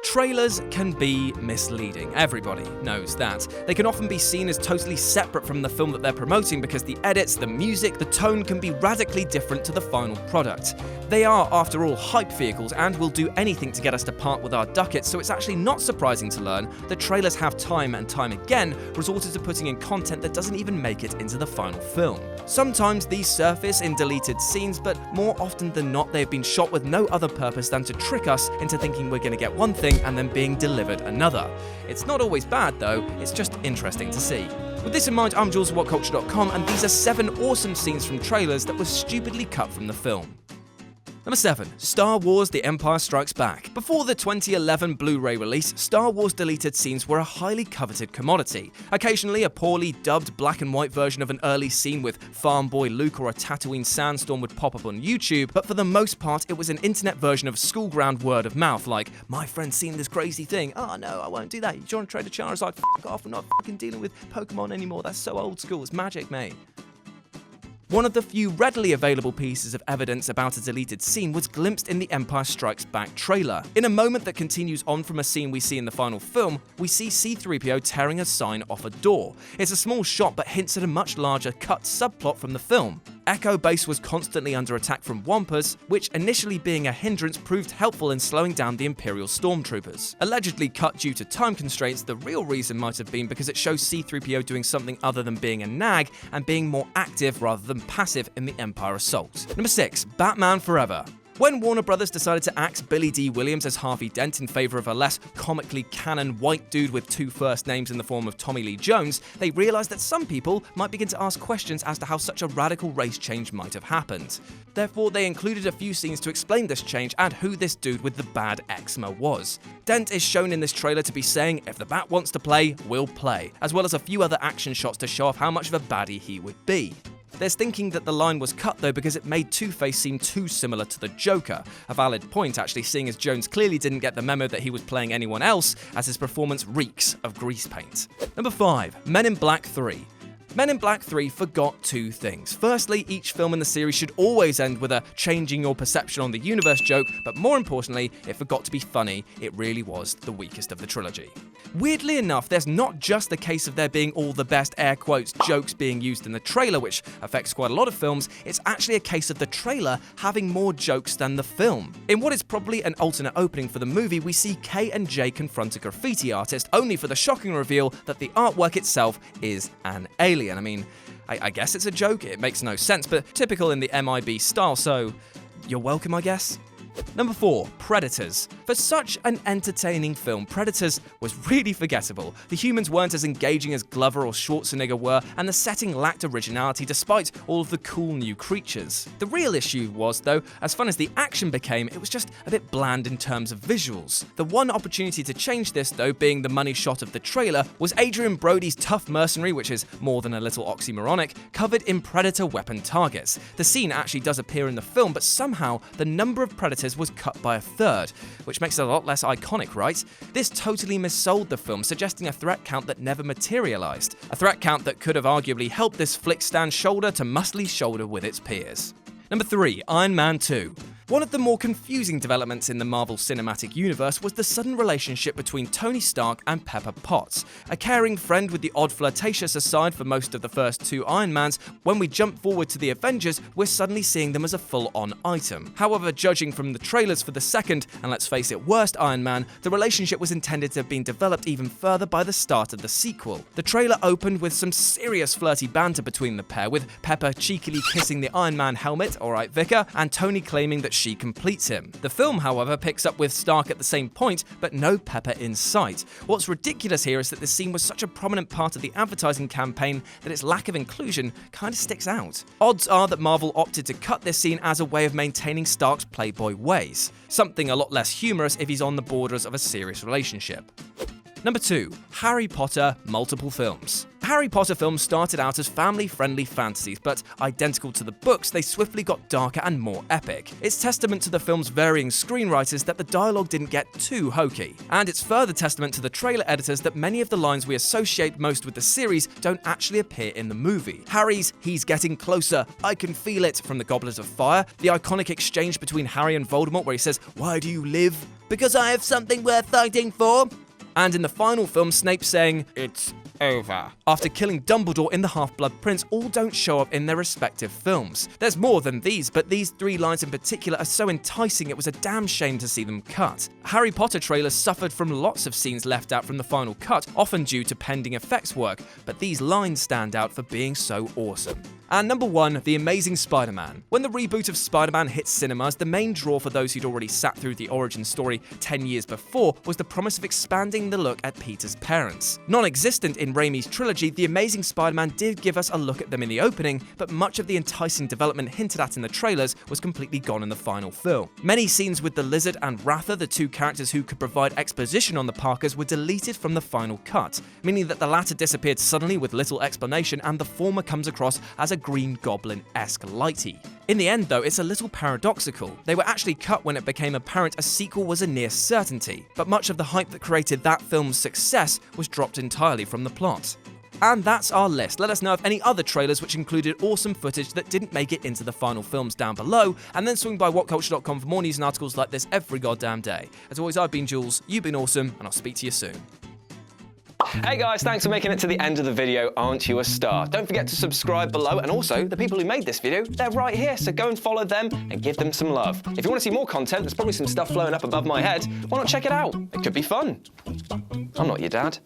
Trailers can be misleading, everybody knows that. They can often be seen as totally separate from the film that they're promoting because the edits, the music, the tone can be radically different to the final product. They are, after all, hype vehicles and will do anything to get us to part with our ducats, so it's actually not surprising to learn that trailers have time and time again resorted to putting in content that doesn't even make it into the final film. Sometimes these surface in deleted scenes, but more often than not they have been shot with no other purpose than to trick us into thinking we're going to get one thing and then being delivered another. It's not always bad though, it's just interesting to see. With this in mind, I'm Jules of WhatCulture.com, and these are 7 awesome scenes from trailers that were stupidly cut from the film. Number 7. Star Wars: The Empire Strikes Back. Before the 2011 Blu-ray release, Star Wars deleted scenes were a highly coveted commodity. Occasionally, a poorly dubbed black and white version of an early scene with Farm Boy Luke or a Tatooine sandstorm would pop up on YouTube, but for the most part, it was an internet version of school-ground word of mouth, like, "My friend's seen this crazy thing. Oh no, I won't do that. You trying to trade a Charizard? F*** off, I'm not fucking dealing with Pokemon anymore. That's so old school. It's magic, mate." One of the few readily available pieces of evidence about a deleted scene was glimpsed in the Empire Strikes Back trailer. In a moment that continues on from a scene we see in the final film, we see C-3PO tearing a sign off a door. It's a small shot but hints at a much larger cut subplot from the film. Echo Base was constantly under attack from Wampas, which initially being a hindrance proved helpful in slowing down the Imperial stormtroopers. Allegedly cut due to time constraints, the real reason might have been because it shows C-3PO doing something other than being a nag and being more active rather than passive in the Empire assault. Number 6. Batman Forever. When Warner Brothers decided to axe Billy D. Williams as Harvey Dent in favor of a less comically canon white dude with 2 first names in the form of Tommy Lee Jones, they realized that some people might begin to ask questions as to how such a radical race change might have happened. Therefore, they included a few scenes to explain this change and who this dude with the bad eczema was. Dent is shown in this trailer to be saying, "If the Bat wants to play, we'll play," as well as a few other action shots to show off how much of a baddie he would be. There's thinking that the line was cut though because it made Two-Face seem too similar to the Joker, a valid point actually, seeing as Jones clearly didn't get the memo that he was playing anyone else, as his performance reeks of grease paint. Number 5. Men in Black 3. Men in Black 3 forgot 2 things. Firstly, each film in the series should always end with a changing your perception on the universe joke, but more importantly, it forgot to be funny. It really was the weakest of the trilogy. Weirdly enough, there's not just the case of there being all the best air quotes jokes being used in the trailer, which affects quite a lot of films. It's actually a case of the trailer having more jokes than the film. In what is probably an alternate opening for the movie, we see Kay and Jay confront a graffiti artist, only for the shocking reveal that the artwork itself is an alien. I mean, I guess it's a joke, it makes no sense, but typical in the MIB style, so you're welcome, I guess. Number 4. Predators. For such an entertaining film, Predators was really forgettable. The humans weren't as engaging as Glover or Schwarzenegger were, and the setting lacked originality despite all of the cool new creatures. The real issue was, though, as fun as the action became, it was just a bit bland in terms of visuals. The one opportunity to change this, though, being the money shot of the trailer, was Adrian Brody's tough mercenary, which is more than a little oxymoronic, covered in Predator weapon targets. The scene actually does appear in the film, but somehow the number of Predators was cut by a third, which makes it a lot less iconic, right? This totally missold the film, suggesting a threat count that never materialized. A threat count that could have arguably helped this flick stand shoulder to muscly shoulder with its peers. Number 3. Iron Man 2. One of the more confusing developments in the Marvel Cinematic Universe was the sudden relationship between Tony Stark and Pepper Potts. A caring friend with the odd flirtatious aside for most of the first 2 Iron Mans, when we jump forward to the Avengers, we're suddenly seeing them as a full-on item. However, judging from the trailers for the second, and let's face it, worst Iron Man, the relationship was intended to have been developed even further by the start of the sequel. The trailer opened with some serious flirty banter between the pair, with Pepper cheekily kissing the Iron Man helmet, alright Vicar, and Tony claiming that she completes him. The film, however, picks up with Stark at the same point, but no Pepper in sight. What's ridiculous here is that the scene was such a prominent part of the advertising campaign that its lack of inclusion kind of sticks out. Odds are that Marvel opted to cut this scene as a way of maintaining Stark's playboy ways. Something a lot less humorous if he's on the borders of a serious relationship. Number 2. Harry Potter multiple films. Harry Potter films started out as family-friendly fantasies, but identical to the books, they swiftly got darker and more epic. It's testament to the film's varying screenwriters that the dialogue didn't get too hokey. And it's further testament to the trailer editors that many of the lines we associate most with the series don't actually appear in the movie. Harry's "he's getting closer, I can feel it" from the Goblet of Fire, the iconic exchange between Harry and Voldemort where he says, "Why do you live? Because I have something worth fighting for." And in the final film, Snape saying, "It's over," after killing Dumbledore in The Half-Blood Prince, all don't show up in their respective films. There's more than these, but these 3 lines in particular are so enticing it was a damn shame to see them cut. Harry Potter trailers suffered from lots of scenes left out from the final cut, often due to pending effects work, but these lines stand out for being so awesome. And number 1, The Amazing SpiderMan. When the reboot of Spider-Man hit cinemas, the main draw for those who'd already sat through the origin story 10 years before was the promise of expanding the look at Peter's parents. Non-existent in Raimi's trilogy, The Amazing Spider-Man did give us a look at them in the opening, but much of the enticing development hinted at in the trailers was completely gone in the final film. Many scenes with the Lizard and Rather, the 2 characters who could provide exposition on the Parkers, were deleted from the final cut, meaning that the latter disappeared suddenly with little explanation and the former comes across as a Green Goblin-esque lighty. In the end though, it's a little paradoxical. They were actually cut when it became apparent a sequel was a near certainty, but much of the hype that created that film's success was dropped entirely from the plot. And that's our list. Let us know of any other trailers which included awesome footage that didn't make it into the final films down below, and then swing by whatculture.com for more news and articles like this every goddamn day. As always, I've been Jules, you've been awesome, and I'll speak to you soon. Hey guys, thanks for making it to the end of the video. Aren't you a star? Don't forget to subscribe below, and also the people who made this video, they're right here, so go and follow them and give them some love. If you want to see more content, there's probably some stuff flowing up above my head. Why not check it out? It could be fun. I'm not your dad.